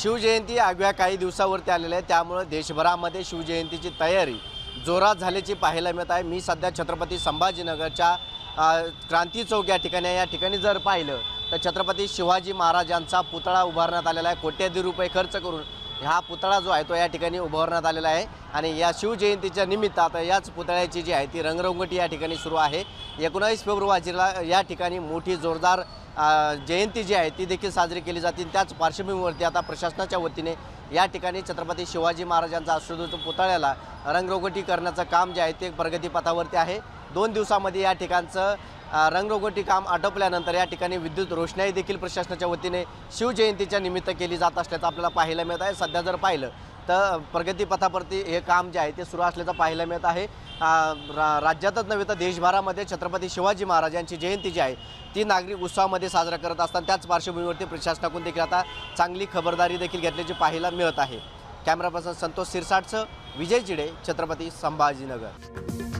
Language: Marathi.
शिवजयंती अवघ्या काही दिवसावरती आलेली आहे, त्यामुळे देशभरामध्ये शिवजयंतीची तयारी जोरात झाल्याची पाहायला मिळत आहे। मी सध्या छत्रपती संभाजीनगरच्या क्रांती चौक या ठिकाणी जर पाहिलं तर छत्रपती शिवाजी महाराजांचा पुतळा उभारण्यात आलेला आहे। कोट्यवधी रुपये खर्च करून हा पुतळा जो आहे तो या ठिकाणी उभारण्यात आलेला आहे आणि या शिवजयंतीच्या निमित्त आता याच पुतळ्याची जी आहे ती रंगरंगोटी या ठिकाणी सुरू आहे। 19 फेब्रुवारीला या ठिकाणी मोठी जोरदार जयंती जी आहे ती देखील साजरी केली जाते। त्याच पार्श्वभूमीवरती आता प्रशासनाच्या वतीने या ठिकाणी छत्रपती शिवाजी महाराजांचा अश्वदूत पुतळ्याला रंगरंगोटी करण्याचं काम जे आहे ते प्रगतीपथावरती आहे। 2 दिवसांमध्ये या ठिकाणचं रंगरंगोटी काम आटोपल्यानंतर या ठिकाणी विद्युत रोषणाई देखील प्रशासनाच्या वतीने शिवजयंतीच्या निमित्त केली जात असल्याचं आपल्याला पाहायला मिळत आहे। सध्या जर पाहिलं तर प्रगतीपथावरती हे काम जे आहे ते सुरू असल्याचं पाहायला मिळत आहे। राज्यातच नव्हे तर देशभरामध्ये छत्रपती शिवाजी महाराजांची जयंती जी आहे ती नागरिक उत्सवामध्ये साजरा करत असताना त्याच पार्श्वभूमीवरती प्रशासनाकडून देखील आता चांगली खबरदारी देखील घेतल्याची पाहायला मिळत आहे। कॅमेरा पर्सन संतोष सिरसाटसह विजय चिडे, छत्रपती संभाजीनगर।